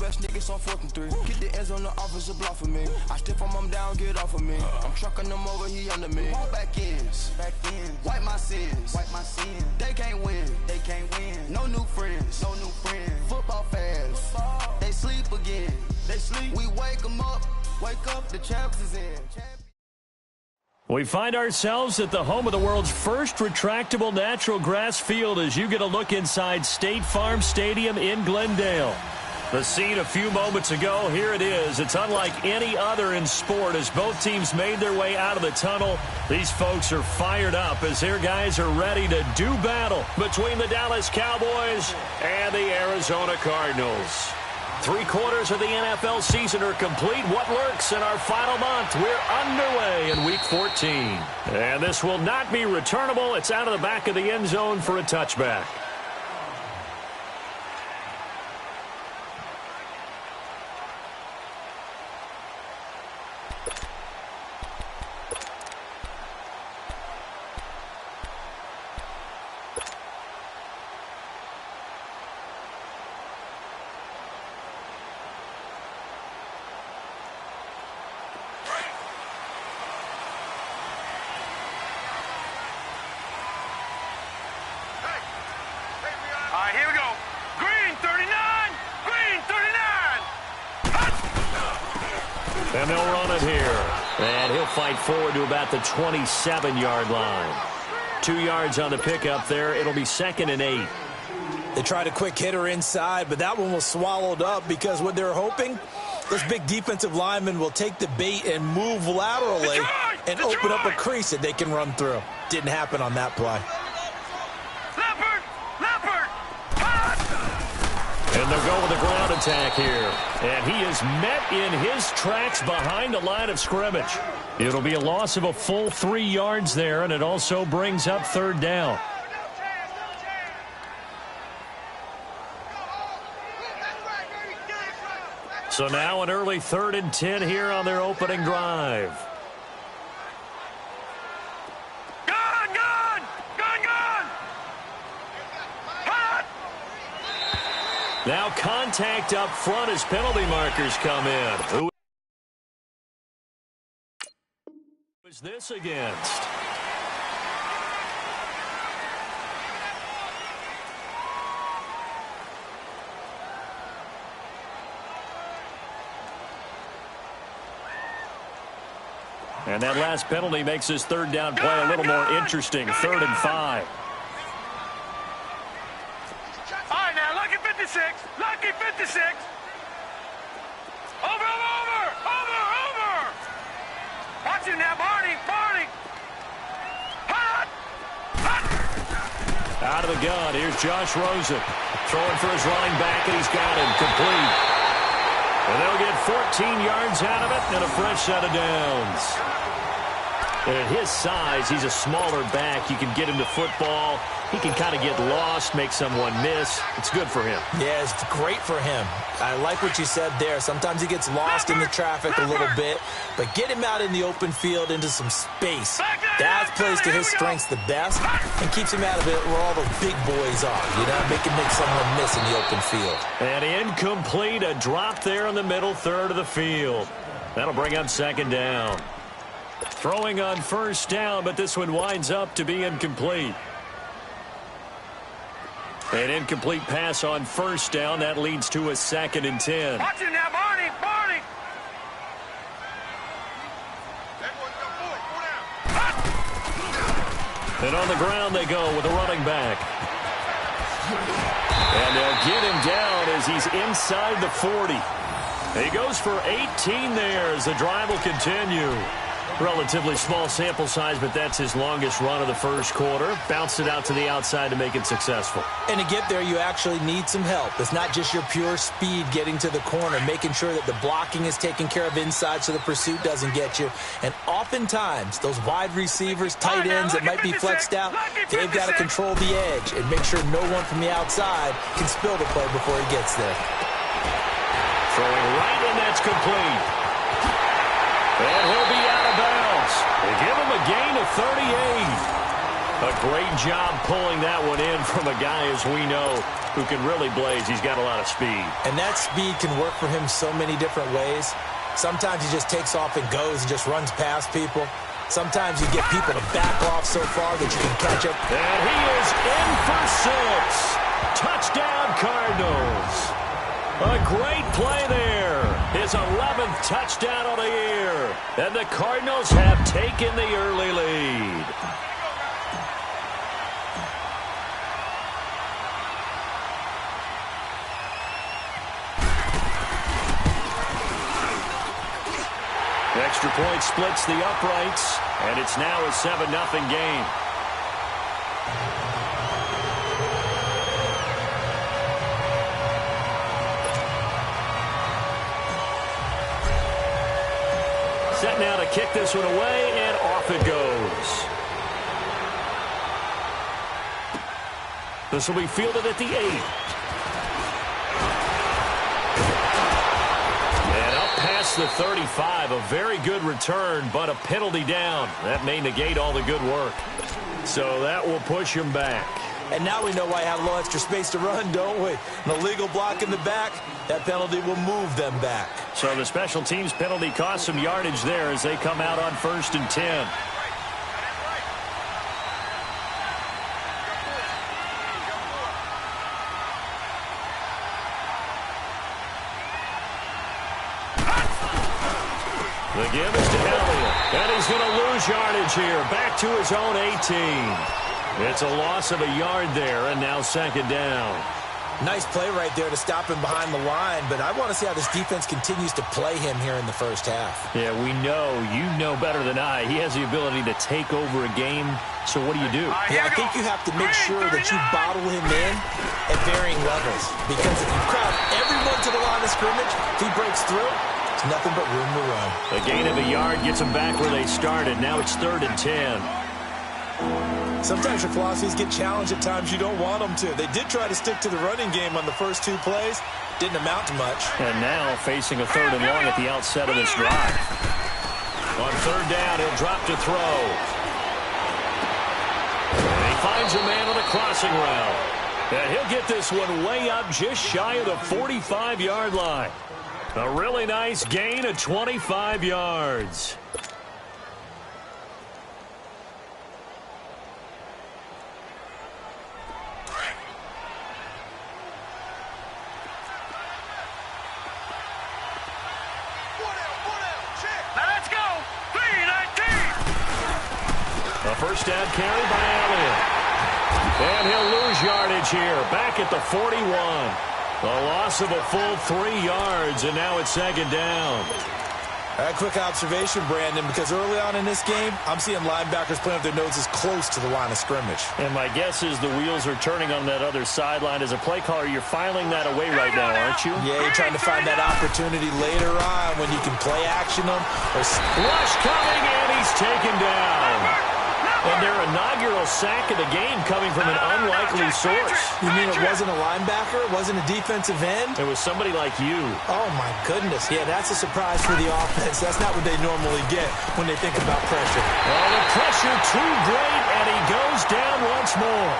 best niggas on 4th and 3. Get the ends on the officer block for me. I stiff him, I'm down, get off of me. I'm trucking them over, he under me. Back ends, wipe my sins, They can't win, No new friends, Football fans, they sleep again. We wake them up, the champs is in. We find ourselves at the home of the world's first retractable natural grass field as you get a look inside State Farm Stadium in Glendale. The scene a few moments ago, here it is. It's unlike any other in sport as both teams made their way out of the tunnel. These folks are fired up as their guys are ready to do battle between the Dallas Cowboys and the Arizona Cardinals. 3/4 of the NFL season are complete. What lurks in our final month? We're underway in Week 14. And this will not be returnable. It's out of the back of the end zone for a touchback. Here we go. Green 39! Green 39! And they'll run it here. And he'll fight forward to about the 27-yard line. 2 yards on the pickup there. It'll be 2nd and 8. They tried a quick hitter inside, but that one was swallowed up because what they're hoping, this big defensive lineman will take the bait and move laterally and open up a crease that they can run through. Didn't happen on that play. And they'll go with a ground attack here. And he is met in his tracks behind the line of scrimmage. It'll be a loss of a full 3 yards there, and it also brings up 3rd down. So now an early 3rd and 10 here on their opening drive. Now contact up front as penalty markers come in. Who is this against? And that last penalty makes his 3rd down play a little more interesting. 3rd and 5. Lucky 56. Over. Watch him now, Barney. Hot. Out of the gun, here's Josh Rosen. Throwing for his running back, and he's got him complete. And they'll get 14 yards out of it and a fresh set of downs. And at his size, he's a smaller back. You can get him to football. He can kind of get lost, make someone miss. It's good for him. Yeah, it's great for him. I like what you said there. Sometimes he gets lost in the traffic a little bit, but get him out in the open field into some space. That plays to his strengths the best and keeps him out of it where all the big boys are. You know, make someone miss in the open field. And incomplete, a drop there in the middle third of the field. That'll bring up 2nd down. Throwing on 1st down, but this one winds up to be incomplete. An incomplete pass on 1st down. That leads to a 2nd and 10. Watch it now, Barney. And on the ground they go with a running back. And they'll get him down as he's inside the 40. He goes for 18 there as the drive will continue. Relatively small sample size, but that's his longest run of the 1st quarter. Bounced it out to the outside to make it successful. And to get there, you actually need some help. It's not just your pure speed getting to the corner, making sure that the blocking is taken care of inside so the pursuit doesn't get you. And oftentimes, those wide receivers, tight ends that might be flexed out, they've got to control the edge and make sure no one from the outside can spill the play before he gets there. Throwing right, and that's complete. And he'll be out of bounds. They give him a gain of 38. A great job pulling that one in from a guy, as we know, who can really blaze. He's got a lot of speed. And that speed can work for him so many different ways. Sometimes he just takes off and goes and just runs past people. Sometimes you get people to back off so far that you can catch up. And he is in for 6. Touchdown, Cardinals. A great play there. His 11th touchdown of the year. And the Cardinals have taken the early lead. Extra point splits the uprights, and it's now a 7-0 game. Set now to kick this one away, and off it goes. This will be fielded at the 8. Past the 35, a very good return, but a penalty down. That may negate all the good work. So that will push him back. And now we know why I have a little extra space to run, don't we? An illegal block in the back, that penalty will move them back. So the special teams penalty cost some yardage there as they come out on 1st and 10. The give is to Elliott, and he's going to lose yardage here, back to his own 18. It's a loss of a yard there, and now 2nd down. Nice play right there to stop him behind the line, but I want to see how this defense continues to play him here in the first half. Yeah, we know, you know better than I, he has the ability to take over a game, so what do you do? Yeah, I think you have to make sure that you bottle him in at varying levels, because if you crowd everyone to the line of scrimmage, if he breaks through, it's nothing but room to run. A gain of a yard gets them back where they started. Now it's 3rd and 10. Sometimes your philosophies get challenged at times you don't want them to. They did try to stick to the running game on the first 2 plays. Didn't amount to much. And now facing a 3rd and long at the outset of this drive. On 3rd down, he'll drop to throw. And he finds a man on a crossing route. And he'll get this one way up just shy of the 45-yard line. A really nice gain of 25 yards. Let's go. 3-19. A first down carry by Elliott. And he'll lose yardage here, back at the 41. A loss of a full 3 yards, and now it's 2nd down. A quick observation, Brandon, because early on in this game, I'm seeing linebackers putting up their noses close to the line of scrimmage. And my guess is the wheels are turning on that other sideline. As a play caller, you're filing that away right now, aren't you? Yeah, you're trying to find that opportunity later on when you can play action them. Rush coming, and he's taken down. And their inaugural sack of the game coming from an unlikely source. You mean it wasn't a linebacker? It wasn't a defensive end? It was somebody like you. Oh, my goodness. Yeah, that's a surprise for the offense. That's not what they normally get when they think about pressure. Oh, the pressure too great, and he goes down once more.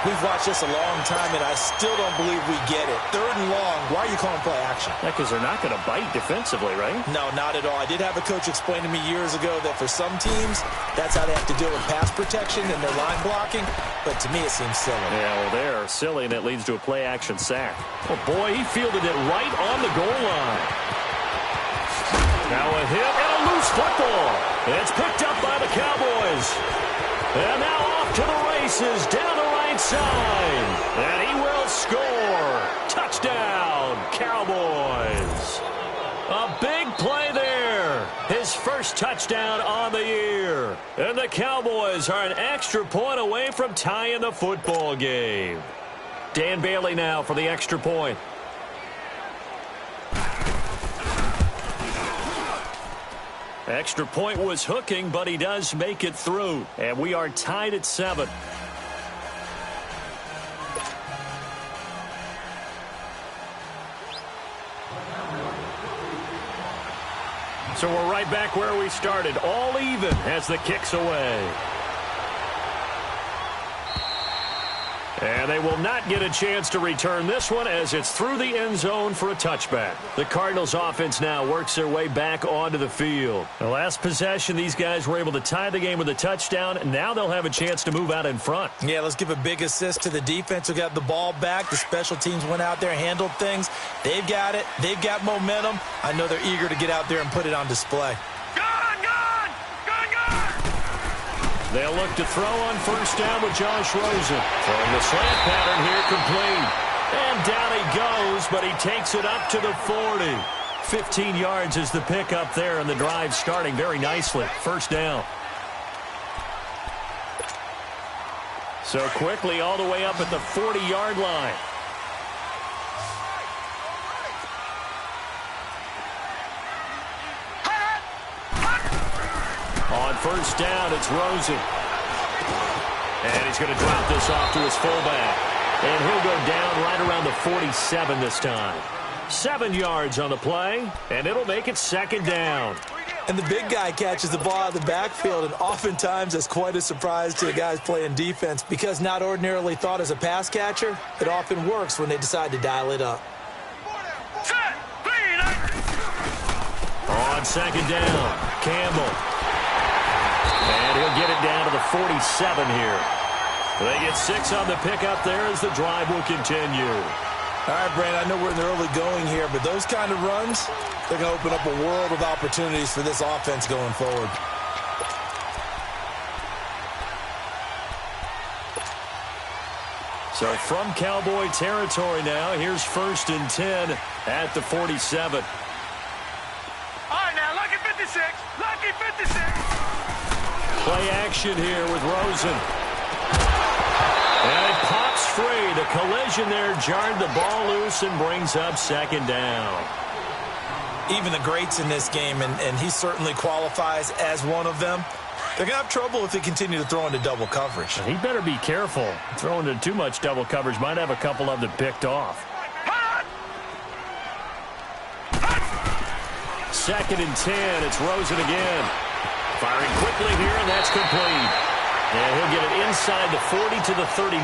We've watched this a long time, and I still don't believe we get it. 3rd and long. Why are you calling play action? Yeah, because they're not going to bite defensively, right? No, not at all. I did have a coach explain to me years ago that for some teams, that's how they have to deal with pass protection and their line blocking. But to me, it seems silly. Yeah, well, they're silly, and it leads to a play-action sack. Oh, boy, he fielded it right on the goal line. Now a hit and a loose football. It's picked up by the Cowboys. And now off to the races down the right side. And he will score. Touchdown, Cowboys. A big play there. His first touchdown on the year. And the Cowboys are an extra point away from tying the football game. Dan Bailey now for the extra point. Extra point was hooking, but he does make it through. And we are tied at 7. So we're right back where we started, all even as the kick's away. And they will not get a chance to return this one as it's through the end zone for a touchback. The Cardinals offense now works their way back onto the field. The last possession, these guys were able to tie the game with a touchdown. Now they'll have a chance to move out in front. Yeah, let's give a big assist to the defense who got the ball back. The special teams went out there, handled things. They've got it. They've got momentum. I know they're eager to get out there and put it on display. They'll look to throw on first down with Josh Rosen. Throwing the slant pattern here, complete. And down he goes, but he takes it up to the 40. 15 yards is the pickup there, and the drive starting very nicely. First down. So quickly all the way up at the 40-yard line. On first down, it's Rosen. And he's going to drop this off to his fullback. And he'll go down right around the 47 this time. 7 yards on the play, and it'll make it second down. And the big guy catches the ball out of the backfield, and oftentimes that's quite a surprise to the guys playing defense because not ordinarily thought as a pass catcher, it often works when they decide to dial it up. On second down, Campbell. And he'll get it down to the 47 here. They get 6 on the pickup there as the drive will continue. All right, Brandon, I know we're in the early going here, but those kind of runs, they're going to open up a world of opportunities for this offense going forward. So from Cowboy territory now, here's 1st and 10 at the 47. All right, now, lucky 56. Lucky 56. Play action here with Rosen. And it pops free. The collision there jarred the ball loose and brings up second down. Even the greats in this game, and he certainly qualifies as one of them, they're going to have trouble if they continue to throw into double coverage. He better be careful. Throwing into too much double coverage might have a couple of them picked off. 2nd and 10. It's Rosen again. Firing quickly here, and that's complete. And he'll get it inside the 40 to the 39.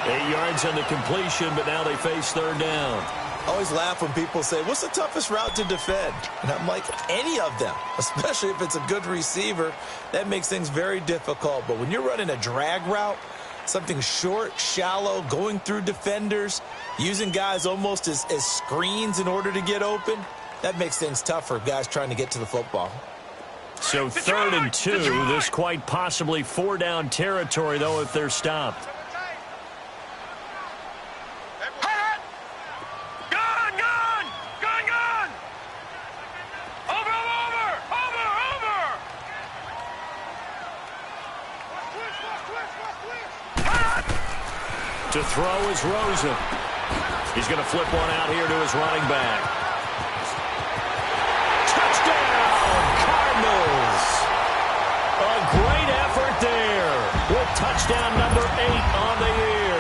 8 yards on the completion, but now they face third down. I always laugh when people say, what's the toughest route to defend? And I'm like, any of them, especially if it's a good receiver. That makes things very difficult. But when you're running a drag route, something short, shallow, going through defenders, using guys almost as screens in order to get open, that makes things tough for guys trying to get to the football. So 3rd and 2, this quite possibly 4-down territory, though, if they're stopped. To throw is Rosen. He's going to flip one out here to his running back. Touchdown, Cardinals! A great effort there with touchdown number 8 on the year.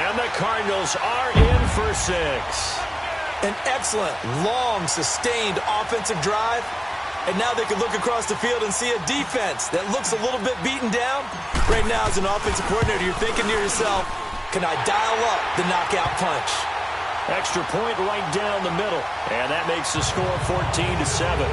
And the Cardinals are in for 6. An excellent, long, sustained offensive drive. And now they can look across the field and see a defense that looks a little bit beaten down. Right now, as an offensive coordinator, you're thinking to yourself, can I dial up the knockout punch? Extra point right down the middle. And that makes the score 14-7.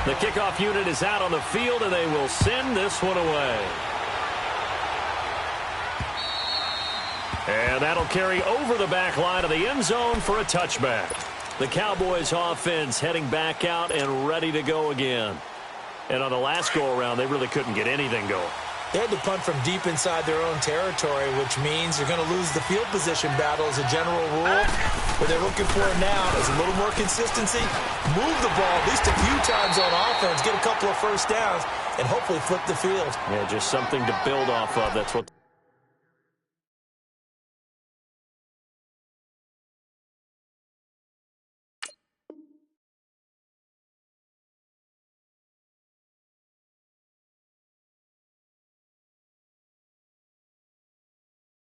The kickoff unit is out on the field, and they will send this one away. And that'll carry over the back line of the end zone for a touchback. The Cowboys offense heading back out and ready to go again. And on the last go-around, they really couldn't get anything going. They had to punt from deep inside their own territory, which means you're going to lose the field position battle as a general rule. What they're looking for now is a little more consistency, move the ball at least a few times on offense, get a couple of first downs, and hopefully flip the field. Yeah, just something to build off of. That's what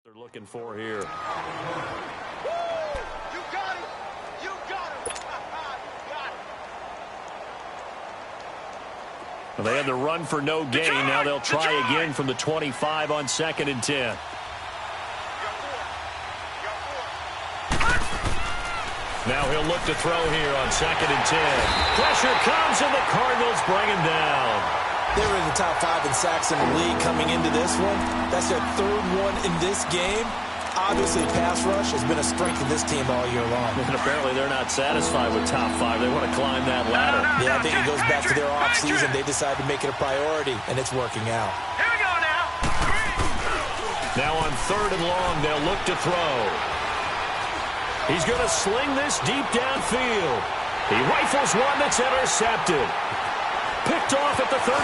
they're Looking for here. You got it! You got it! You got it! Well, they had the run for no gain. Now they'll try again from the 25 on 2nd and 10. Now he'll look to throw here on 2nd and 10. Pressure comes, and the Cardinals bring him down. They were in the top 5 in sacks in the league coming into this one. That's their 3rd one in this game. Obviously, pass rush has been a strength of this team all year long. And apparently they're not satisfied with top 5. They want to climb that ladder. Yeah, I think it goes back to their offseason. They decided to make it a priority, and it's working out. Here we go now. Now on 3rd and long, they'll look to throw. He's going to sling this deep downfield. He rifles one that's intercepted. Picked off at the 33.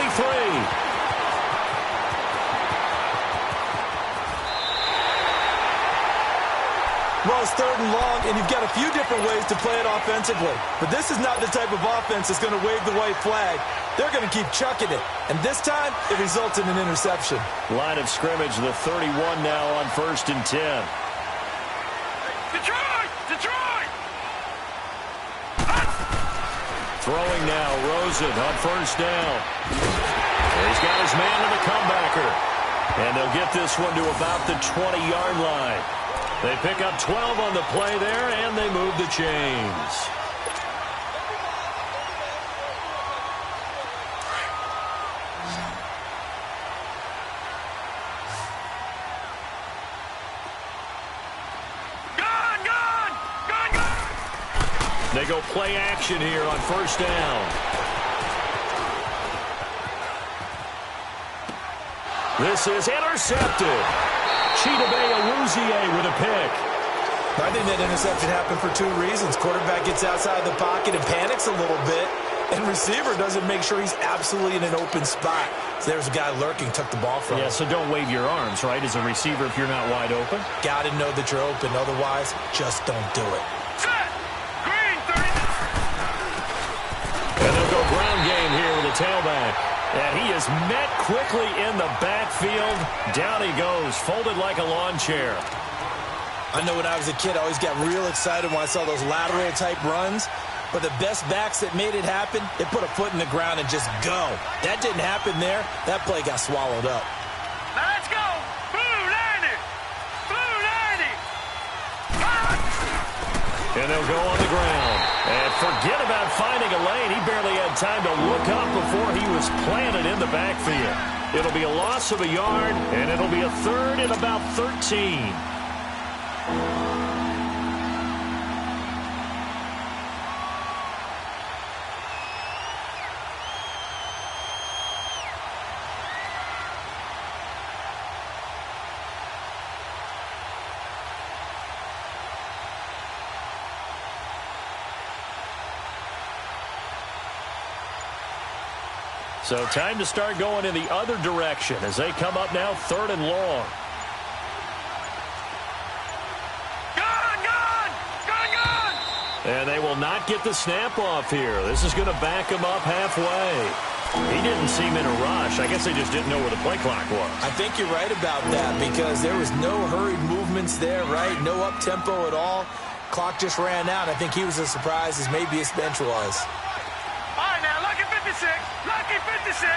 Well, it's 3rd and long, and you've got a few different ways to play it offensively. But this is not the type of offense that's going to wave the white flag. They're going to keep chucking it. And this time, it results in an interception. Line of scrimmage, the 31 now on 1st and 10. Detroit! Detroit! Throwing now, Rosen on 1st down. He's got his man to the comebacker. And they'll get this one to about the 20-yard line. They pick up 12 on the play there, and they move the chains. They go play action here on 1st down. This is intercepted. Chidobe Awuzie with a pick. I think that interception happened for 2 reasons. Quarterback gets outside the pocket and panics a little bit, and receiver doesn't make sure he's absolutely in an open spot. So there's a guy lurking, took the ball from him. Yeah, so don't wave your arms, right, as a receiver if you're not wide open. Got to know that you're open. Otherwise, just don't do it. Set! Green, 30. And they'll go ground game here with a tailback. And he is met quickly in the backfield. Down he goes, folded like a lawn chair. I know when I was a kid, I always got real excited when I saw those lateral-type runs. But the best backs that made it happen, they put a foot in the ground and just go. That didn't happen there. That play got swallowed up. Now let's go. Blue 90. Blue 90. And they'll go on the ground. And forget about finding a lane. He barely had time to look up before he was planted in the backfield. It'll be a loss of a yard, and it'll be a 3rd and about 13. So time to start going in the other direction as they come up now 3rd and long. And they will not get the snap off here. This is going to back him up halfway. He didn't seem in a rush. I guess they just didn't know where the play clock was. I think you're right about that because there was no hurried movements there, right? No up-tempo at all. Clock just ran out. I think he was as surprised as maybe his bench was. All right, now, lucky 56. Lucky 56.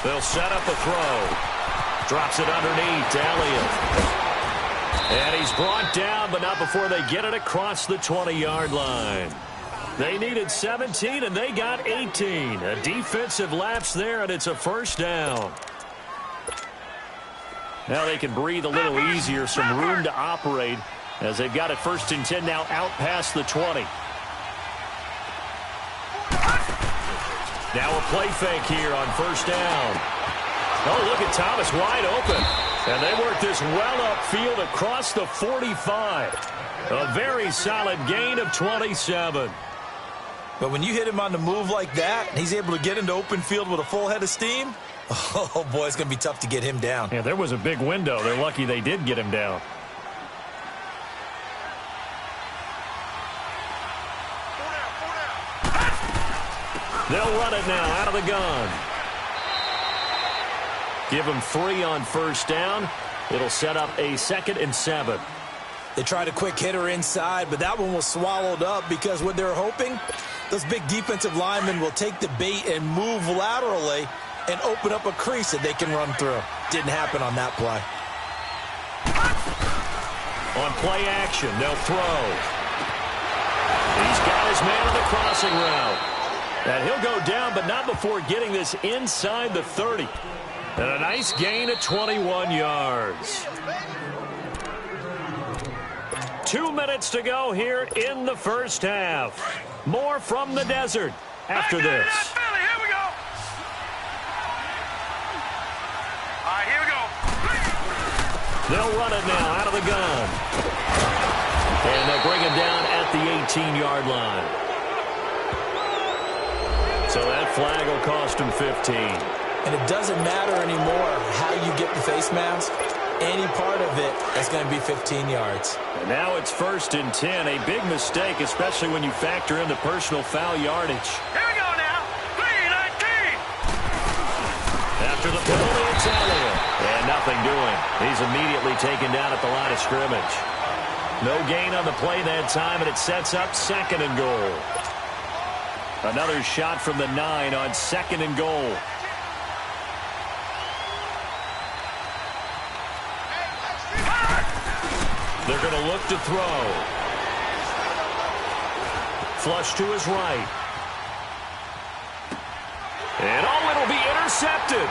They'll set up a throw. Drops it underneath to Elliott. And he's brought down, but not before they get it across the 20-yard line. They needed 17, and they got 18. A defensive lapse there, and it's a 1st down. Now they can breathe a little easier, some room to operate as they've got it 1st and 10 now out past the 20. Now a play fake here on 1st down. Oh, look at Thomas wide open. And they work this well upfield across the 45. A very solid gain of 27. But when you hit him on the move like that, and he's able to get into open field with a full head of steam, oh, boy, it's going to be tough to get him down. Yeah, there was a big window. They're lucky they did get him down. They'll run it now out of the gun. Give them 3 on first down. It'll set up a 2nd and 7. They tried a quick hitter inside, but that one was swallowed up because what they're hoping, those big defensive linemen will take the bait and move laterally and open up a crease that they can run through. Didn't happen on that play. On play action, they'll throw. He's got his man on the crossing route. And he'll go down, but not before getting this inside the 30. And a nice gain of 21 yards. 2 minutes to go here in the first half. More from the desert after this. Here we go. All right, here we go. They'll run it now out of the gun. And they'll bring him down at the 18-yard line. So that flag will cost him 15. And it doesn't matter anymore how you get the face mask. Any part of it is going to be 15 yards. And now it's 1st and 10. A big mistake, especially when you factor in the personal foul yardage. Here we go now. 3-19. After the penalty, it's Elliott. And nothing doing. He's immediately taken down at the line of scrimmage. No gain on the play that time, and it sets up 2nd and goal. Another shot from the 9 on 2nd and goal. They're going to look to throw. Flush to his right. And it'll be intercepted.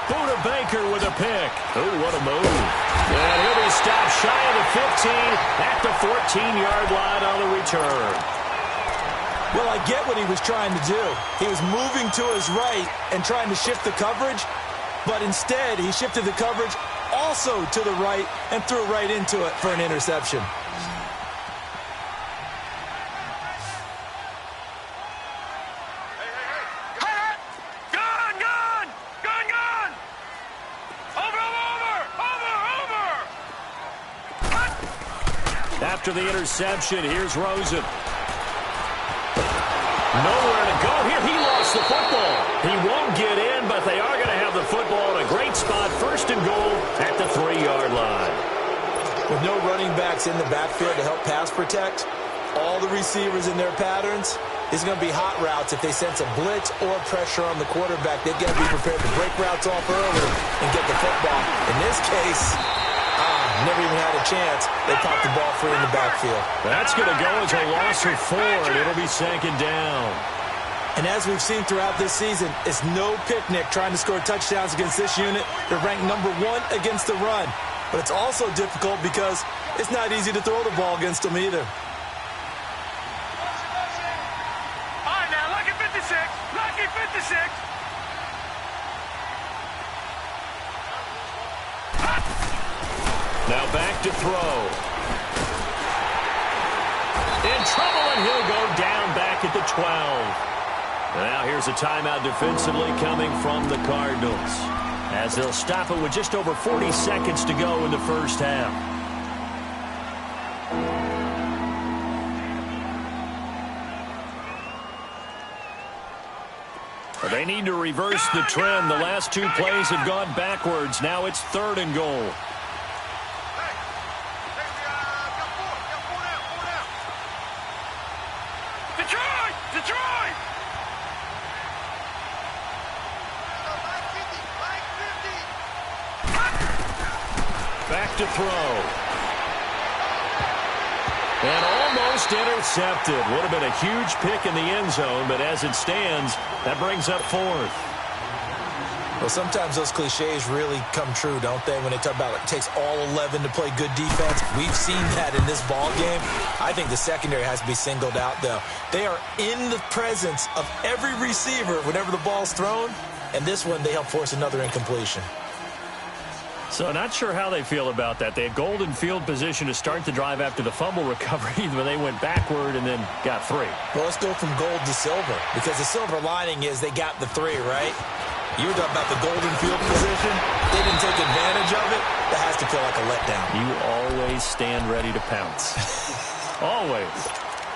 Buda Baker with a pick. Oh, what a move. And he'll be stopped shy of the 15 at the 14-yard line on the return. Well, I get what he was trying to do. He was moving to his right and trying to shift the coverage, but instead he shifted the coverage also to the right and threw right into it for an interception. After the interception, here's Rosen. Nowhere to go here. He lost the football. He won't get in, but they are going to have the football in a great spot. 1st and goal at the 3-yard line. With no running backs in the backfield to help pass protect, all the receivers in their patterns, it's going to be hot routes if they sense a blitz or pressure on the quarterback. They've got to be prepared to break routes off early and get the football. In this case, never even had a chance. They popped the ball free in the backfield. That's going to go as a loss of 4, and it'll be 2nd down. And as we've seen throughout this season, it's no picnic trying to score touchdowns against this unit. They're ranked number 1 against the run. But it's also difficult because it's not easy to throw the ball against them either. All right, now, lucky 56. Lucky 56. Now back to throw. In trouble, and he'll go down back at the 12. Now here's a timeout defensively coming from the Cardinals, as they'll stop it with just over 40 seconds to go in the first half. They need to reverse the trend. The last 2 plays have gone backwards. Now it's 3rd and goal. Back to throw. And almost intercepted. Would have been a huge pick in the end zone, but as it stands, that brings up 4th. Well, sometimes those cliches really come true, don't they? When they talk about it takes all 11 to play good defense. We've seen that in this ball game. I think the secondary has to be singled out, though. They are in the presence of every receiver whenever the ball's thrown, and this one they help force another incompletion. So not sure how they feel about that. They had golden field position to start the drive after the fumble recovery, but they went backward and then got 3. Well, let's go from gold to silver, because the silver lining is they got the 3, right? You were talking about the golden field position. They didn't take advantage of it. That has to feel like a letdown. You always stand ready to pounce. Always.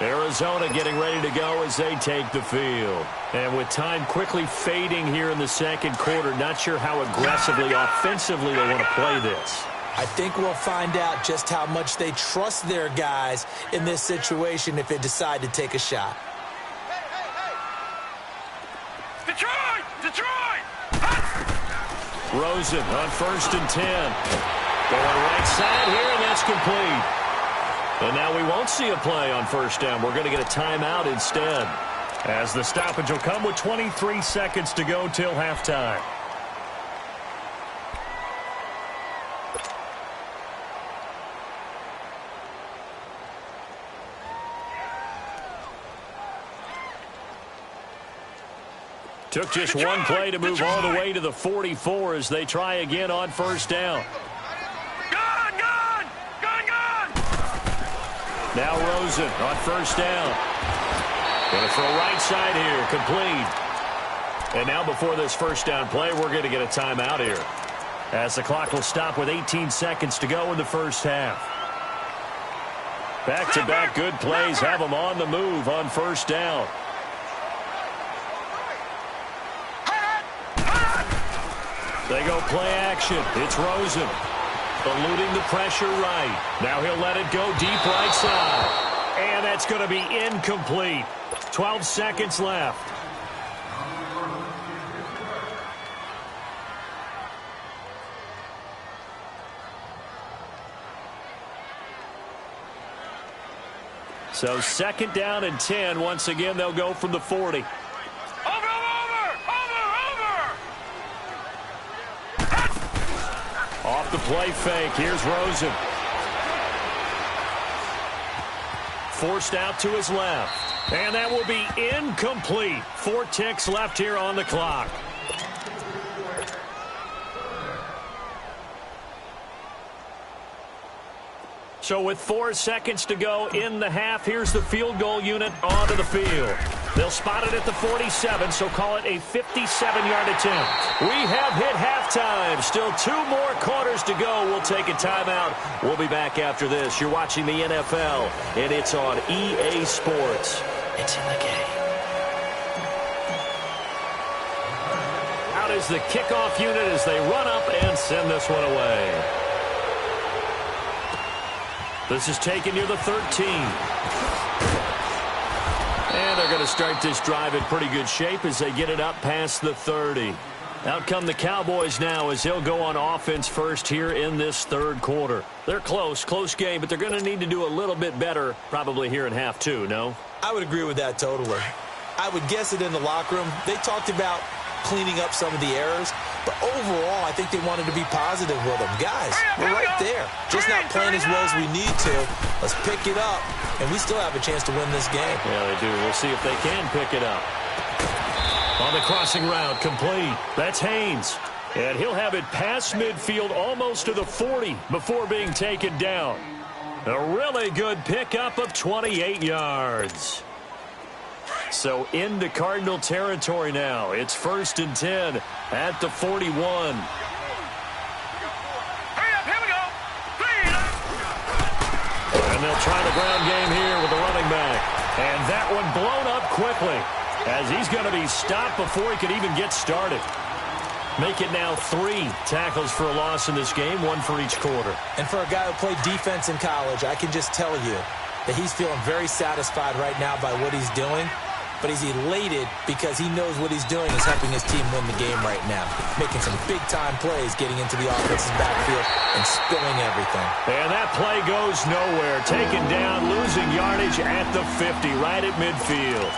Arizona getting ready to go as they take the field. And with time quickly fading here in the second quarter, not sure how aggressively, offensively they want to play this. I think we'll find out just how much they trust their guys in this situation if they decide to take a shot. Detroit! Detroit! Rosen on 1st and 10. Going right side here, and that's complete. And now we won't see a play on 1st down. We're going to get a timeout instead, as the stoppage will come with 23 seconds to go till halftime. Took just one play to move all the way to the 44 as they try again on 1st down. Gun! Gun! Gun! Gun! Now Rosen on 1st down. Going to throw right side here, complete. And now before this 1st down play, we're going to get a timeout here, as the clock will stop with 18 seconds to go in the first half. Back-to-back good plays have them on the move on 1st down. They go play action. It's Rosen, eluding the pressure right. Now he'll let it go deep right side. And that's going to be incomplete. 12 seconds left. So 2nd down and 10. Once again, they'll go from the 40. Off the play fake. Here's Rosen. Forced out to his left. And that will be incomplete. 4 ticks left here on the clock. So with 4 seconds to go in the half, here's the field goal unit onto the field. They'll spot it at the 47, so call it a 57-yard attempt. We have hit halftime. Still 2 more quarters to go. We'll take a timeout. We'll be back after this. You're watching the NFL, and it's on EA Sports. It's in the game. Out is the kickoff unit as they run up and send this one away. This is taken near the 13. And they're going to start this drive in pretty good shape as they get it up past the 30. Out come the Cowboys now as they'll go on offense first here in this 3rd quarter. They're close game, but they're going to need to do a little bit better probably here in half 2, no? I would agree with that totally. I would guess it in the locker room. They talked about cleaning up some of the errors, but overall, I think they wanted to be positive with them. Guys, we're right there. Just not playing as well as we need to. Let's pick it up, and we still have a chance to win this game. Yeah, they do. We'll see if they can pick it up. On the crossing route, complete. That's Haynes. And he'll have it past midfield almost to the 40 before being taken down. A really good pickup of 28 yards. So into Cardinal territory now. It's 1st and 10 at the 41. Hurry up, here we go. And they'll try the ground game here with the running back. And that one blown up quickly as he's going to be stopped before he could even get started. Make it now 3 tackles for a loss in this game, 1 for each quarter. And for a guy who played defense in college, I can just tell you that he's feeling very satisfied right now by what he's doing. But he's elated because he knows what he's doing is helping his team win the game right now. Making some big-time plays, getting into the offensive backfield, and spilling everything. And that play goes nowhere. Taken down, losing yardage at the 50, right at midfield.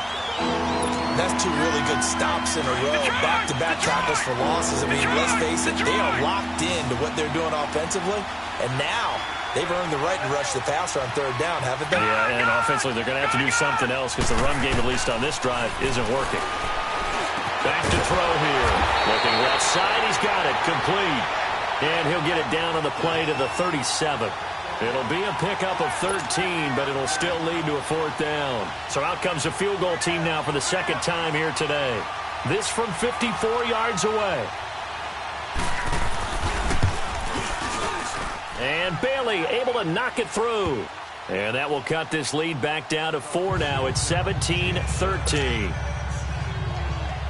That's 2 really good stops in a row. Back-to-back tackles for losses. I mean, let's face it, they are locked into what they're doing offensively. And now they've earned the right to rush the passer on 3rd down, haven't they? Yeah, and offensively, they're going to have to do something else because the run game, at least on this drive, isn't working. Back to throw here. Looking left side, he's got it. Complete. And he'll get it down on the play to the 37. It'll be a pickup of 13, but it'll still lead to a 4th down. So out comes the field goal team now for the 2nd time here today. This from 54 yards away. And Bailey able to knock it through. And that will cut this lead back down to 4 now. It's 17-13.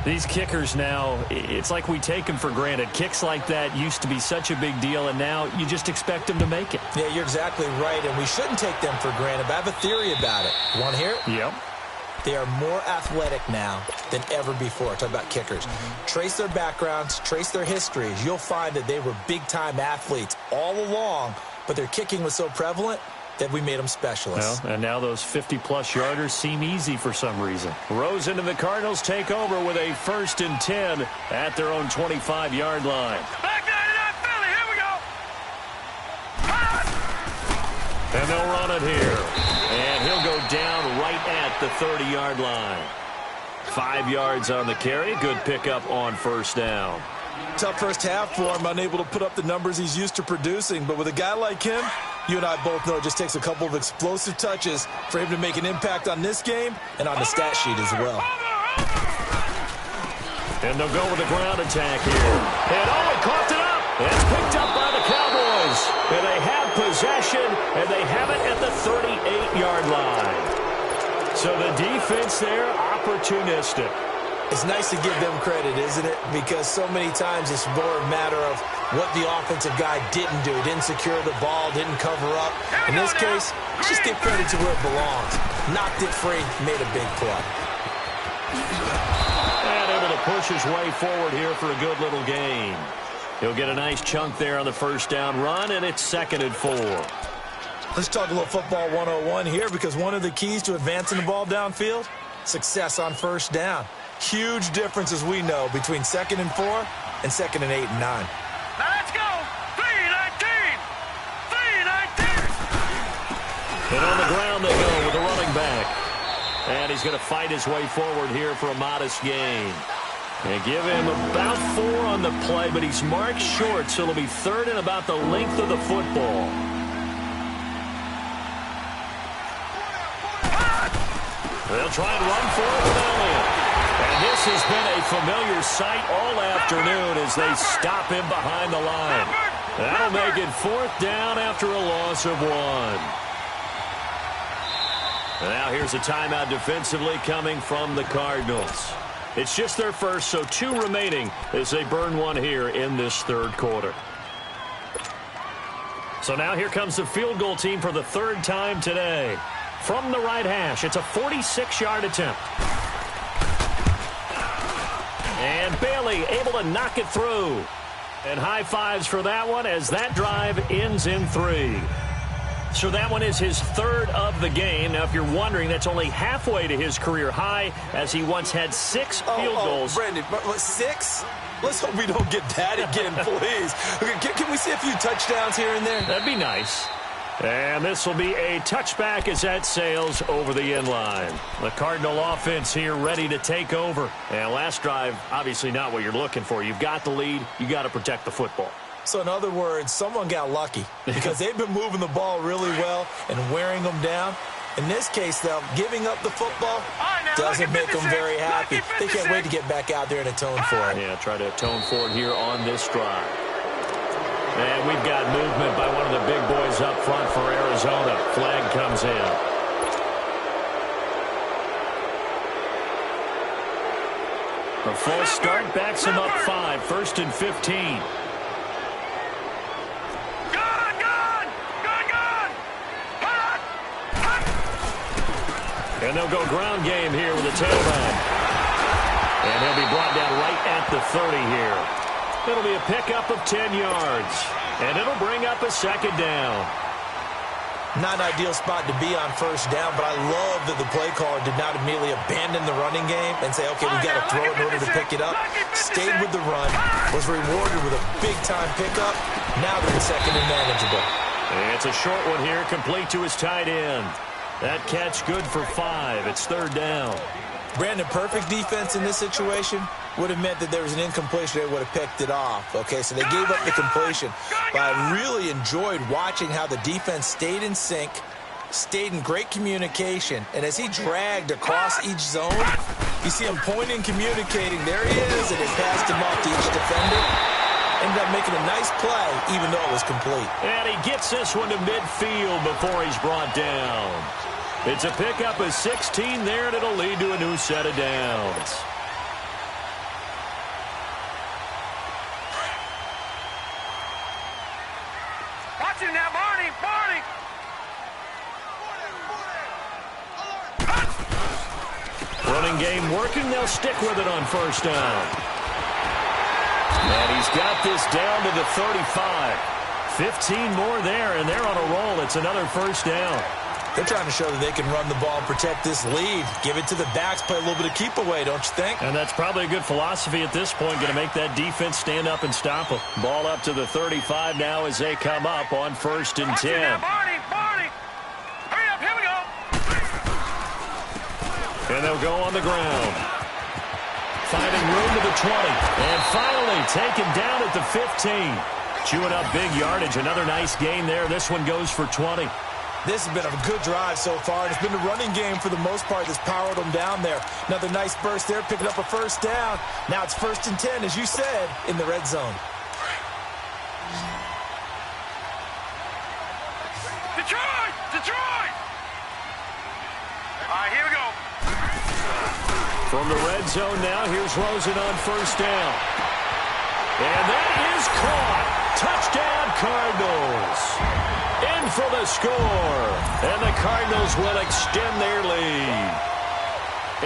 These kickers now, it's like we take them for granted. Kicks like that used to be such a big deal, and now you just expect them to make it. Yeah, you're exactly right, and we shouldn't take them for granted. But I have a theory about it. You want to hear it? Yep. They are more athletic now than ever before. Talk about kickers. Trace their backgrounds, trace their histories. You'll find that they were big-time athletes all along, but their kicking was so prevalent that we made them specialists. Well, and now those 50-plus yarders seem easy for some reason. Rosen and the Cardinals take over with a 1st and 10 at their own 25-yard line. Back 99 Philly, here we go. And they'll run it here. And he'll go down right at the 30-yard line. 5 yards on the carry. Good pickup on 1st down. Tough first half for him, unable to put up the numbers he's used to producing. But with a guy like him, you and I both know it just takes a couple of explosive touches for him to make an impact on this game and on the stat sheet as well. And they'll go with the ground attack here. And he coughed it up. It's picked up by the Cowboys. And they have possession, and they have it at the 38-yard line. So the defense there, opportunistic. It's nice to give them credit, isn't it? Because so many times it's more a matter of what the offensive guy didn't do. Didn't secure the ball, didn't cover up. In this case, let's just give credit to where it belongs. Knocked it free, made a big play. And able to push his way forward here for a good little gain. He'll get a nice chunk there on the 1st down run, and it's 2nd and 4. Let's talk a little football 101 here, because one of the keys to advancing the ball downfield, success on 1st down. Huge difference, as we know, between 2nd and 4 and 2nd and 8 and 9. Now let's go. 3-19. 3-19. And on the ground they go with the running back. And he's going to fight his way forward here for a modest gain. And give him about 4 on the play, but he's marked short, so it'll be 3rd and about the length of the football. They'll try and run for it with Elliott. And this has been a familiar sight all afternoon as they stop him behind the line. That'll make it 4th down after a loss of 1. Now here's a timeout defensively coming from the Cardinals. It's just their first, so 2 remaining as they burn 1 here in this 3rd quarter. So now here comes the field goal team for the 3rd time today. From the right hash, it's a 46-yard attempt. And Bailey able to knock it through. And high fives for that one as that drive ends in 3. So that one is his 3rd of the game. Now, if you're wondering, that's only halfway to his career high, as he once had 6 field goals. Brandon, 6? Let's hope we don't get that again, please. Okay, can we see a few touchdowns here and there? That'd be nice. And this will be a touchback as that sails over the end line. The Cardinal offense here ready to take over. And last drive, obviously not what you're looking for. You've got the lead. You got to protect the football. So in other words, someone got lucky because they've been moving the ball really well and wearing them down. In this case, though, giving up the football doesn't make them very happy. They can't wait to get back out there and atone for it. Yeah, try to atone for it here on this drive. And we've got movement by one of the big boys up front for Arizona. Flag comes in. A false start backs him up 5. 1st and 15. And they'll go ground game here with a tailback. And he'll be brought down right at the 30 here. It'll be a pickup of 10 yards. And it'll bring up a 2nd down. Not an ideal spot to be on 1st down, but I love that the play caller did not immediately abandon the running game and say, okay, we got to throw it in order to pick it up. Stayed with the run, was rewarded with a big-time pickup. Now they're in 2nd and manageable. It's a short one here, complete to his tight end. That catch good for 5. It's 3rd down. Brandon, perfect defense in this situation would have meant that there was an incompletion. They would have picked it off. Okay, so they gave up the completion. But I really enjoyed watching how the defense stayed in sync, stayed in great communication. And as he dragged across each zone, you see him pointing, communicating. There he is, and it passed him off to each defender. And ended up making a nice play, even though it was complete. And he gets this one to midfield before he's brought down. It's a pickup of 16 there, and it'll lead to a new set of downs. Watch him now, Barney! Barney! Running game working. They'll stick with it on first down. And he's got this down to the 35. 15 more there, and they're on a roll. It's another first down. They're trying to show that they can run the ball and protect this lead. Give it to the backs, play a little bit of keep away, don't you think? And that's probably a good philosophy at this point, going to make that defense stand up and stop them. Ball up to the 35 now as they come up on first and 10. Now, Barney! Barney! Hurry up, here we go! And they'll go on the ground. Finding room to the 20. And finally taken down at the 15. Chewing up big yardage. Another nice gain there. This one goes for 20. This has been a good drive so far. It's been the running game for the most part that's powered them down there. Another nice burst there, picking up a first down. Now it's first and 10, as you said, in the red zone. Detroit! Detroit! All right, here we go. From the red zone now, here's Rosen on first down. And that is caught. Touchdown, Cardinals. In for the score. And the Cardinals will extend their lead.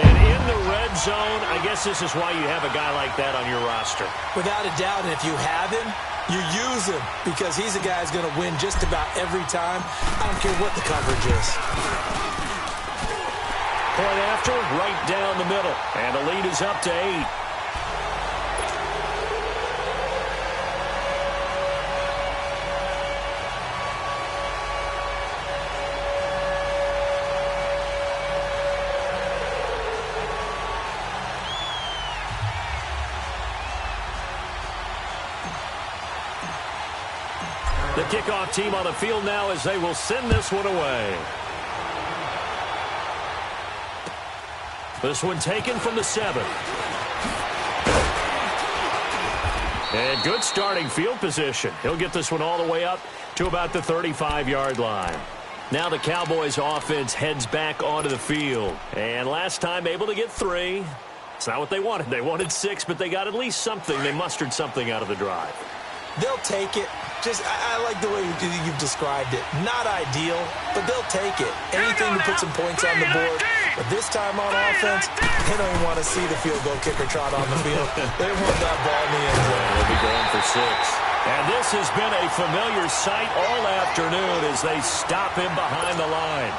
And in the red zone, I guess this is why you have a guy like that on your roster. Without a doubt, and if you have him, you use him because he's a guy who's going to win just about every time. I don't care what the coverage is. Point after, right down the middle. And the lead is up to 8. The kickoff team on the field now as they will send this one away. This one taken from the 7. And good starting field position. He'll get this one all the way up to about the 35-yard line. Now the Cowboys offense heads back onto the field. And last time able to get 3. It's not what they wanted. They wanted 6, but they got at least something. They mustered something out of the drive. They'll take it. I like the way you've described it. Not ideal, but they'll take it. Anything to put some points on the board. But this time on offense, they don't even want to see the field goal kicker trot on the field. They want that ball in the end zone. They'll be going for 6. And this has been a familiar sight all afternoon as they stop him behind the line.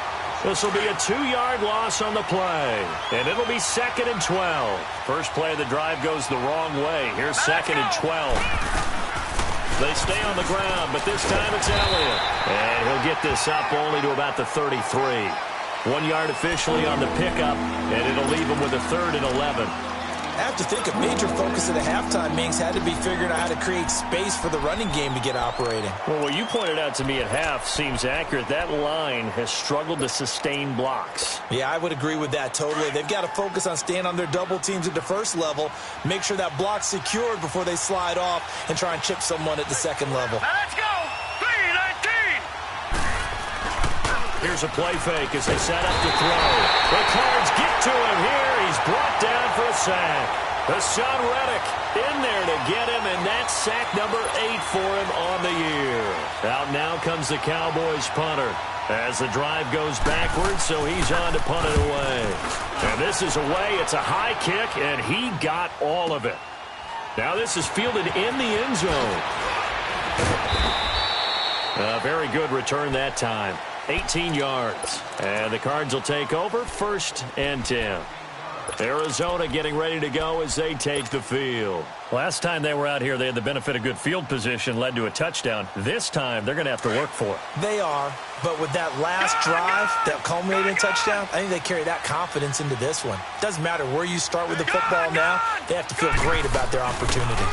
This will be a 2-yard loss on the play. And it'll be 2nd and 12. First play of the drive goes the wrong way. Here's 2nd and 12. They stay on the ground, but this time it's Elliott. And he'll get this up only to about the 33. 1 yard officially on the pickup, and it'll leave him with a 3rd and 11. I have to think a major focus of the halftime meetings had to be figuring out how to create space for the running game to get operating. Well, what you pointed out to me at half seems accurate. That line has struggled to sustain blocks. Yeah, I would agree with that totally. They've got to focus on staying on their double teams at the first level, make sure that block's secured before they slide off and try and chip someone at the second level. Now let's go. 3-19. Here's a play fake as they set up to throw. The Cards get to him here. He's brought down for a sack. Hassan Reddick in there to get him, and that's sack number 8 for him on the year. Out now comes the Cowboys punter as the drive goes backwards, so he's on to punt it away. And this is away. It's a high kick, and he got all of it. Now this is fielded in the end zone. A very good return that time. 18 yards. And the Cards will take over 1st and 10. Arizona getting ready to go as they take the field. Last time they were out here, they had the benefit of good field position, led to a touchdown. This time, they're going to have to work for it. They are, but with that last drive that culminated in a touchdown, I think they carry that confidence into this one. Doesn't matter where you start with the football now, they have to feel great about their opportunity.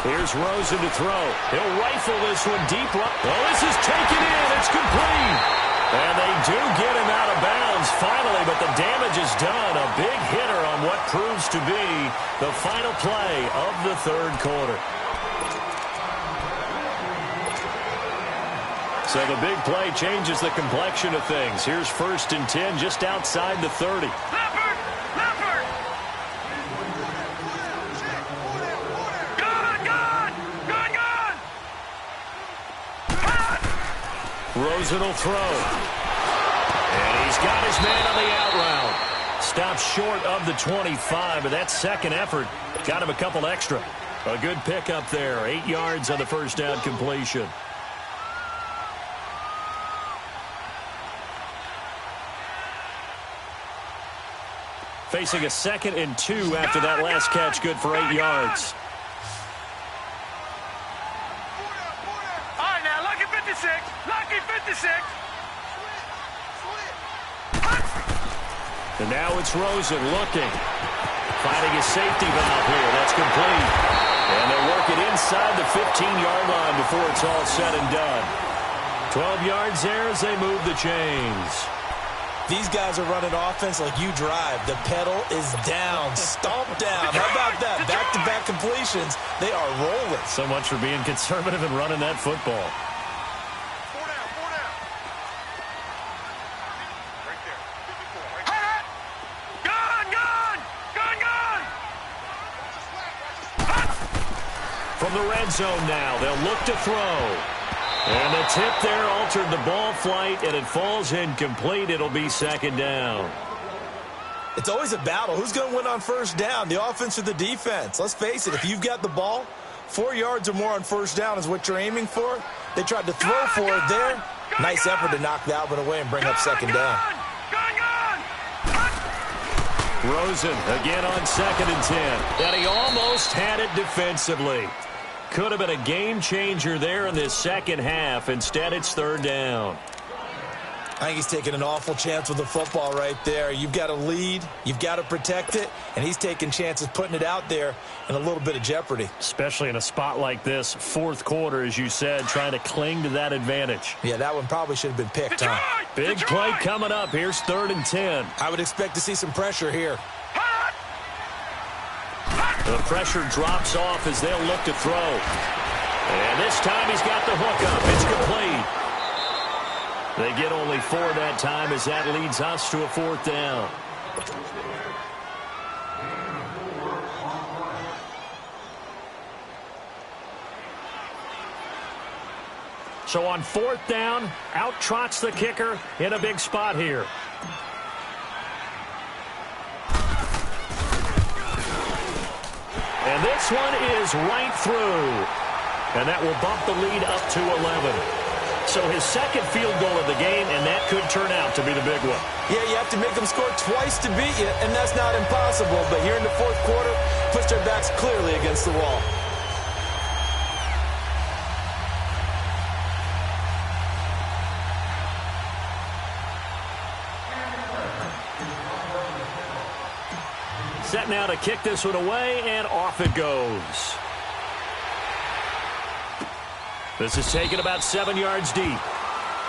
Here's Rosen to throw. He'll rifle this one deep. Well, this is taken in. It's complete. And they do get him out of bounds finally, but the damage is done. A big hitter on what proves to be the final play of the 3rd quarter. So the big play changes the complexion of things. Here's 1st and 10 just outside the 30. Leopard! Leopard! Gun! Gun! Gun! Gun! Cut! Rosen will throw. And he's got his man on the out route. Stops short of the 25, but that second effort got him a couple extra. A good pickup there. 8 yards on the first down completion. Facing a 2nd and 2 after that last catch, good for 8 yards. All right, now, lucky 56. Lucky 56. And now it's Rosen looking. Finding his safety valve here. That's complete. And they'll work it inside the 15-yard line before it's all said and done. 12 yards there as they move the chains. These guys are running offense like you drive. The pedal is down, stomped down. How about that? Back-to-back completions. They are rolling. So much for being conservative and running that football. 4 down, 4 down. Right there. 54, right there. Gun! Gun! Gun! Gun! From the red zone now, they'll look to throw. And the tip there altered the ball flight, and it falls incomplete. It'll be 2nd down. It's always a battle. Who's going to win on 1st down, the offense or the defense? Let's face it, if you've got the ball, 4 yards or more on 1st down is what you're aiming for. They tried to throw for it there. Nice effort to knock that one away and bring up 2nd down. Rosen again on 2nd and 10. And he almost had it defensively. Could have been a game changer there in this second half. Instead, it's 3rd down. I think he's taking an awful chance with the football right there. You've got to lead. You've got to protect it. And he's taking chances putting it out there in a little bit of jeopardy. Especially in a spot like this, 4th quarter, as you said, trying to cling to that advantage. Yeah, that one probably should have been picked, huh? Big play coming up. Here's 3rd and 10. I would expect to see some pressure here. The pressure drops off as they'll look to throw. And this time he's got the hook up. It's complete. They get only 4 that time as that leads us to a 4th down. So on 4th down, out trots the kicker in a big spot here. And this one is right through. And that will bump the lead up to 11. So his 2nd field goal of the game, and that could turn out to be the big one. Yeah, you have to make them score twice to beat you, and that's not impossible. But here in the 4th quarter, push their backs clearly against the wall. Set now to kick this one away, and off it goes. This is taken about 7 yards deep.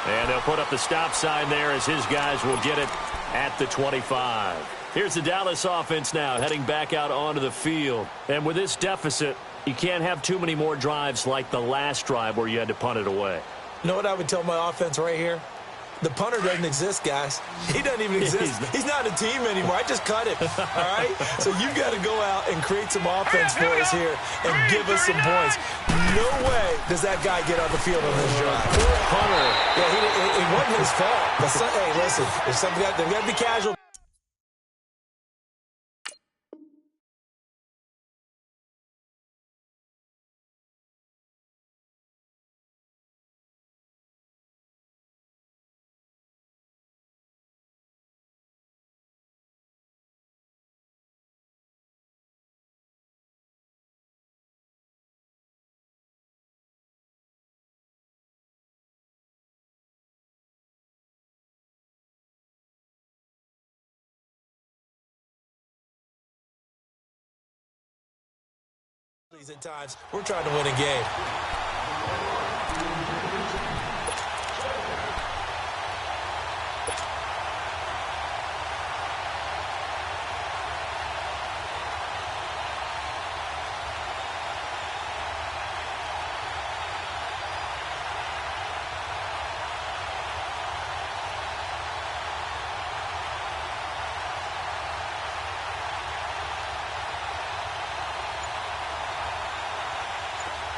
And they'll put up the stop sign there as his guys will get it at the 25. Here's the Dallas offense now heading back out onto the field. And with this deficit, you can't have too many more drives like the last drive where you had to punt it away. You know what I would tell my offense right here? The punter doesn't exist, guys. He doesn't even exist. He's not a team anymore. I just cut him, all right? So you've got to go out and create some offense for us here and give us some points. No way does that guy get on the field on this drive. Poor punter. Yeah, it wasn't his fault. But hey, listen, there's something they've got to be casual. At times, we're trying to win a game.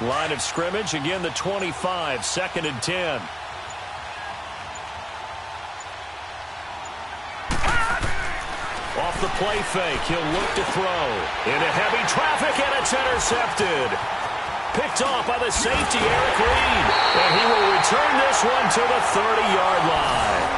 line of scrimmage. Again, the 25, 2nd and 10. Off the play fake, he'll look to throw. Into heavy traffic, and it's intercepted. Picked off by the safety, Eric Reed. And he will return this one to the 30-yard line.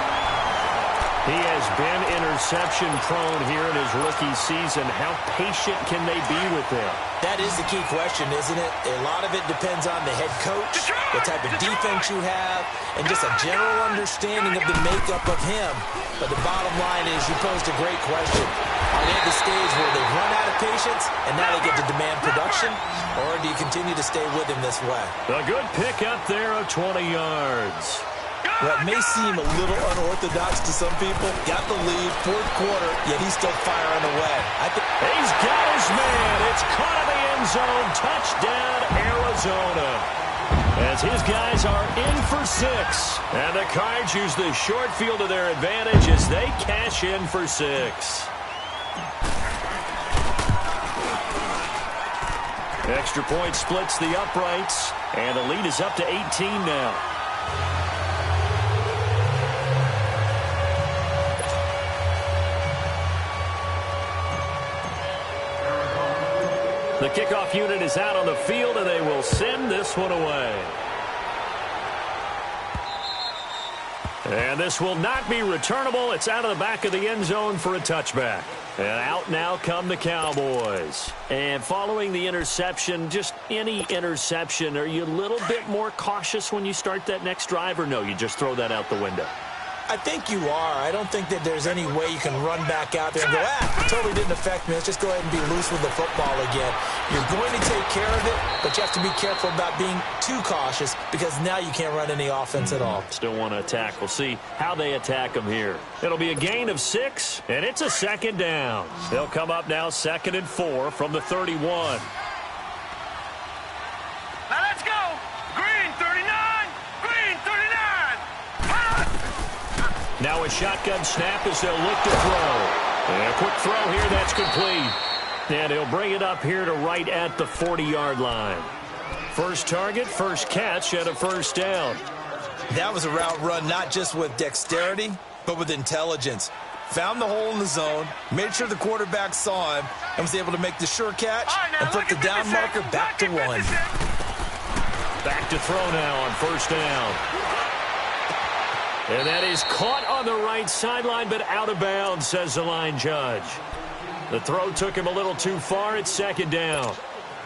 He has been interception-prone here in his rookie season. How patient can they be with him? That is the key question, isn't it? A lot of it depends on the head coach, what type of defense you have, and just a general understanding of the makeup of him. But the bottom line is you posed a great question. Are they at the stage where they've run out of patience and now they get to demand production? Or do you continue to stay with him this way? A good pick up there of 20 yards. Well, it may seem a little unorthodox to some people. Got the lead, 4th quarter, yet he's still firing away. He's got his man. It's caught in the end zone. Touchdown, Arizona. As his guys are in for 6. And the Cards use the short field to their advantage as they cash in for 6. Extra point splits the uprights. And the lead is up to 18 now. The kickoff unit is out on the field, and they will send this one away. And this will not be returnable. It's out of the back of the end zone for a touchback. And out now come the Cowboys. And following the interception, just any interception, are you a little bit more cautious when you start that next drive, or no, you just throw that out the window? I think you are. I don't think that there's any way you can run back out there and go, totally didn't affect me. Let's just go ahead and be loose with the football again. You're going to take care of it, but you have to be careful about being too cautious because now you can't run any offense at all. Still want to attack. We'll see how they attack them here. It'll be a gain of 6, and it's a 2nd down. They'll come up now 2nd and 4 from the 31. Now let's go. Green 39. Green 39. Now a shotgun snap as they'll look to throw. And a quick throw here, that's complete. And he'll bring it up here to right at the 40-yard line. First target, first catch, and a 1st down. That was a route run not just with dexterity, but with intelligence. Found the hole in the zone, made sure the quarterback saw him, and was able to make the sure catch and put the down marker back to 1. Back to throw now on 1st down. And that is caught on the right sideline, but out of bounds, says the line judge. The throw took him a little too far. It's 2nd down.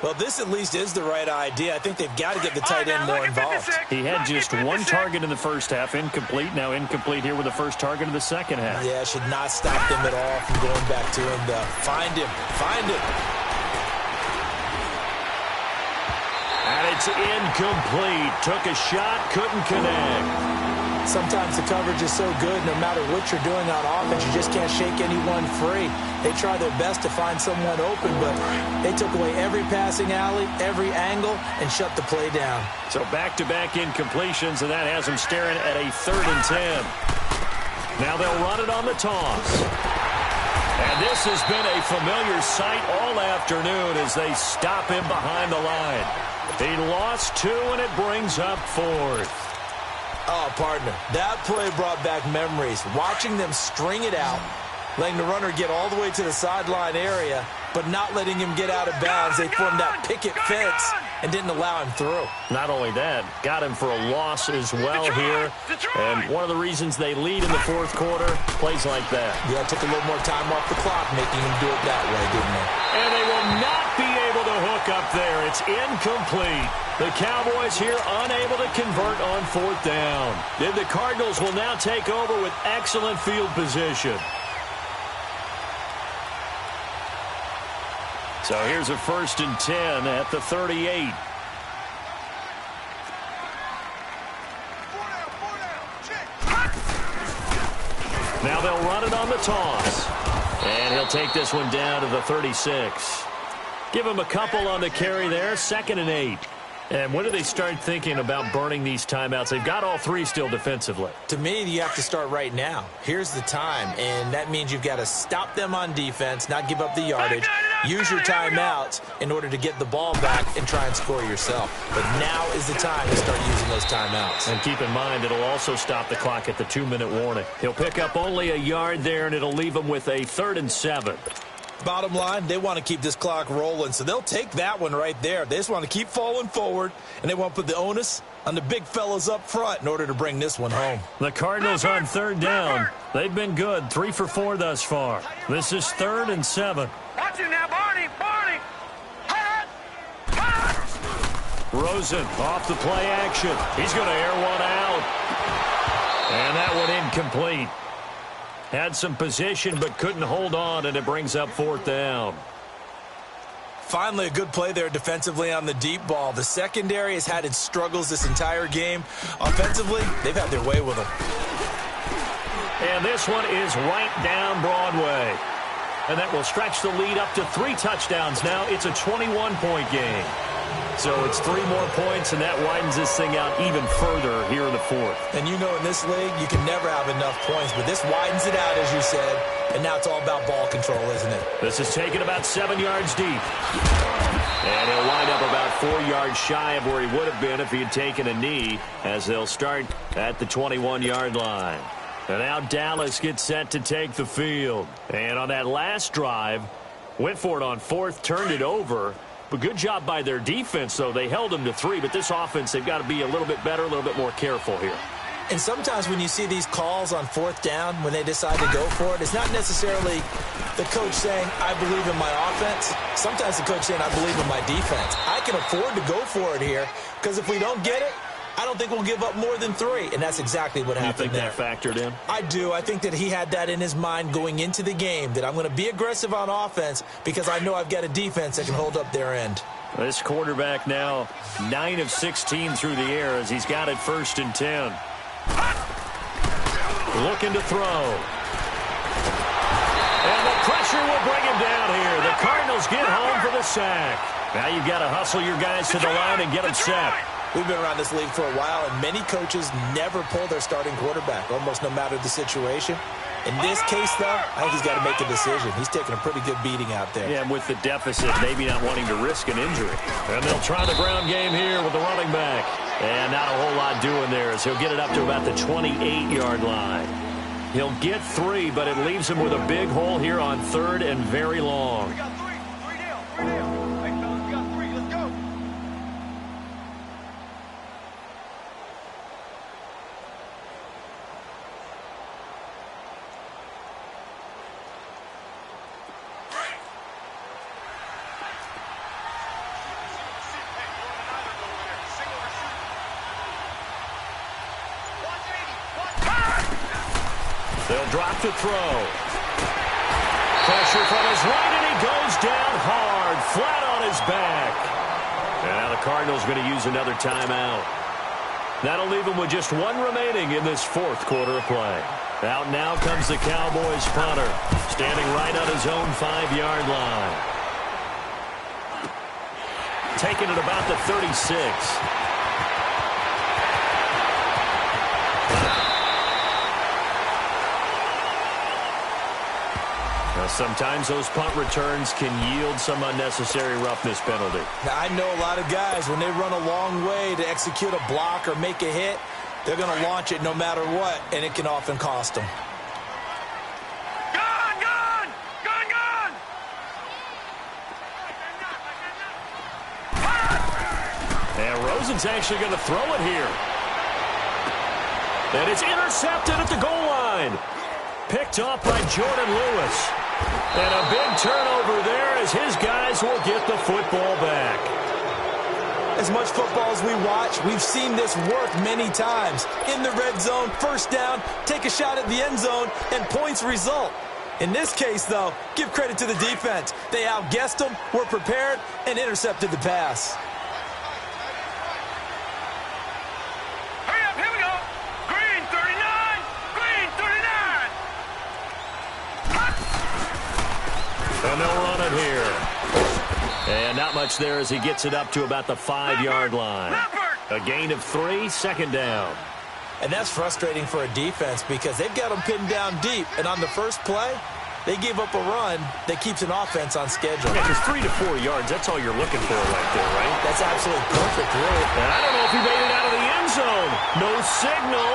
Well, this at least is the right idea. I think they've got to get the tight end more involved. He had just 1 target in the first half, incomplete. Now incomplete here with the first target of the second half. Yeah, should not stop them at all from going back to him, though. Find him. Find him. And it's incomplete. Took a shot, couldn't connect. Sometimes the coverage is so good, no matter what you're doing on offense, you just can't shake anyone free. They try their best to find someone open, but they took away every passing alley, every angle, and shut the play down. So back-to-back incompletions, and that has them staring at a 3rd and 10. Now they'll run it on the toss. And this has been a familiar sight all afternoon as they stop him behind the line. He lost 2, and it brings up 4th. Oh, partner, that play brought back memories. Watching them string it out, letting the runner get all the way to the sideline area, but not letting him get out of bounds. They formed that picket fence and didn't allow him through. Not only that, got him for a loss as well here. And one of the reasons they lead in the 4th quarter, plays like that. Yeah, it took a little more time off the clock, making him do it that way, didn't they? And they will not be able to hook up there. It's incomplete. The Cowboys here unable to convert on 4th down. Then the Cardinals will now take over with excellent field position. So here's a 1st and 10 at the 38. Now they'll run it on the toss. And he'll take this one down to the 36. Give him a couple on the carry there, 2nd and 8. And when do they start thinking about burning these timeouts? They've got all 3 still defensively. To me, you have to start right now. Here's the time, and that means you've got to stop them on defense, not give up the yardage. use your timeouts in order to get the ball back and try and score yourself. But now is the time to start using those timeouts. And keep in mind, it'll also stop the clock at the 2-minute warning. He'll pick up only a yard there, and it'll leave him with a 3rd and 7. Bottom line, they want to keep this clock rolling, so they'll take that one right there. They just want to keep falling forward, and they want to put the onus on the big fellas up front in order to bring this one home. The Cardinals on 3rd down. They've been good, 3 for 4 thus far. This is 3rd and 7. Watch him now, Barney. Rosen off the play action. He's going to air one out. And that one incomplete. Had some position but couldn't hold on, and it brings up 4th down. Finally, a good play there defensively on the deep ball. The secondary has had its struggles this entire game. Offensively, they've had their way with them. And this one is right down Broadway. And that will stretch the lead up to 3 touchdowns now. It's a 21-point game. So it's 3 more points, and that widens this thing out even further here in the 4th. And you know in this league, you can never have enough points, but this widens it out, as you said, and now it's all about ball control, isn't it? This is taken about 7 yards deep. And he'll wind up about 4 yards shy of where he would have been if he had taken a knee, as they'll start at the 21-yard line. And now Dallas gets set to take the field. And on that last drive, went for it on 4th, turned it over. But good job by their defense, though. They held them to 3, but this offense, they've got to be a little bit better, a little bit more careful here. And sometimes when you see these calls on 4th down, when they decide to go for it, it's not necessarily the coach saying, I believe in my offense. Sometimes the coach saying, I believe in my defense. I can afford to go for it here, because if we don't get it, I don't think we'll give up more than 3, and that's exactly what happened there. You think that factored in? I do. I think that he had that in his mind going into the game, that I'm going to be aggressive on offense because I know I've got a defense that can hold up their end. This quarterback now 9 of 16 through the air as he's got it 1st and 10. Looking to throw. And the pressure will bring him down here. The Cardinals get home for the sack. Now you've got to hustle your guys to the line and get them set. We've been around this league for a while, and many coaches never pull their starting quarterback, almost no matter the situation. In this case, though, I think he's got to make a decision. He's taking a pretty good beating out there. Yeah, and with the deficit, maybe not wanting to risk an injury. And they'll try the ground game here with the running back. And not a whole lot doing there as he'll get it up to about the 28-yard line. He'll get 3, but it leaves him with a big hole here on 3rd and very long. We got 3. 3 down. 3 down. Hey, fellas, we got 3. Let's go. They'll drop to throw. Pressure from his right, and he goes down hard, flat on his back. And now the Cardinals going to use another timeout. That'll leave him with just 1 remaining in this 4th quarter of play. Out now comes the Cowboys punter, standing right on his own 5-yard line. Taking it about the 36. Sometimes those punt returns can yield some unnecessary roughness penalty. Now, I know a lot of guys, when they run a long way to execute a block or make a hit, they're going to launch it no matter what, and it can often cost them. Gun, gun! Gun, gun! And Rosen's actually going to throw it here. And it's intercepted at the goal line. Picked off by Jordan Lewis. And a big turnover there as his guys will get the football back. As much football as we watch, we've seen this work many times. In the red zone, 1st down, take a shot at the end zone, and points result. In this case, though, give credit to the defense. They outguessed them, were prepared, and intercepted the pass. Hurry up, here we go. Green 39. Green 39. And they'll run it here. And not much there as he gets it up to about the 5-yard line. A gain of 3, 2nd down. And that's frustrating for a defense because they've got them pinned down deep. And on the first play, They gave up a run that keeps an offense on schedule. Yeah, because 3 to 4 yards, that's all you're looking for right there, right? That's absolutely perfect, really. And I don't know if he made it out of the end zone. No signal.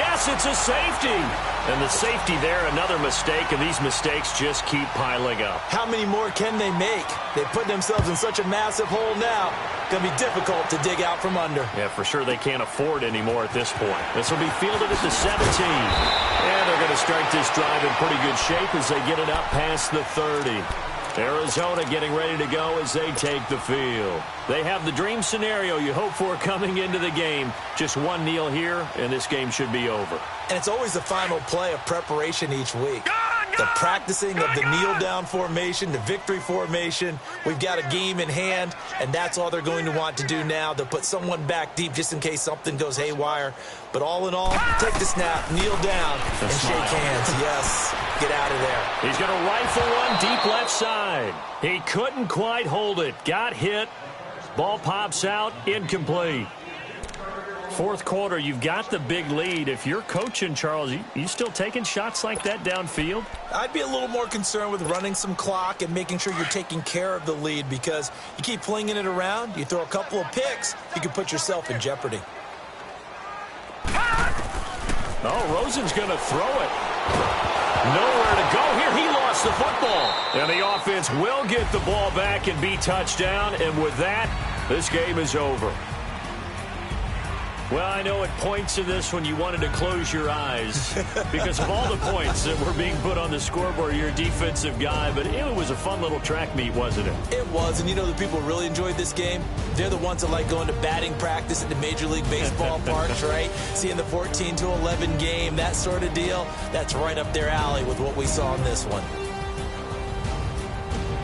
Yes, it's a safety. And the safety there, another mistake, and these mistakes just keep piling up. How many more can they make? They put themselves in such a massive hole now. Going to be difficult to dig out from under. Yeah, for sure they can't afford anymore at this point. This will be fielded at the 17. And they're going to start this drive in pretty good shape as they get it up past the 30. Arizona getting ready to go as they take the field. They have the dream scenario you hope for coming into the game. Just one kneel here, and this game should be over. And it's always the final play of preparation each week. The practicing of the kneel-down formation, the victory formation. We've got a game in hand, and that's all they're going to want to do now. They'll put someone back deep just in case something goes haywire. But all in all, take the snap, kneel down, and shake hands. Yes, get out of there. He's going to rifle one deep left side. He couldn't quite hold it. Got hit. Ball pops out, incomplete. Fourth quarter, you've got the big lead. If you're coaching, Charles, you still taking shots like that downfield? I'd be a little more concerned with running some clock and making sure you're taking care of the lead, because you keep flinging it around, you throw a couple of picks, you can put yourself in jeopardy. Oh, Rosen's going to throw it. Nowhere to go here. He lost the football. And the offense will get the ball back and be touchdown. And with that, this game is over. Well, I know at points in this one you wanted to close your eyes because of all the points that were being put on the scoreboard. You're a defensive guy, but it was a fun little track meet, wasn't it? It was, and you know the people who really enjoyed this game? They're the ones that like going to batting practice at the Major League Baseball parks, right? Seeing the 14-11 game, that sort of deal, that's right up their alley with what we saw in this one.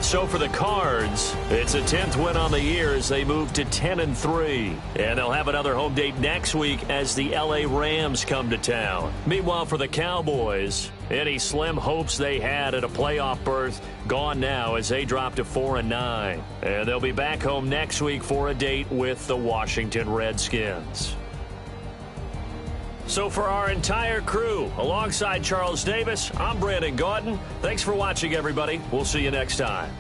So for the Cards, it's a 10th win on the year as they move to 10-3. And they'll have another home date next week as the L.A. Rams come to town. Meanwhile, for the Cowboys, any slim hopes they had at a playoff berth gone now as they drop to 4-9. And they'll be back home next week for a date with the Washington Redskins. So for our entire crew, alongside Charles Davis, I'm Brandon Gaudin. Thanks for watching, everybody. We'll see you next time.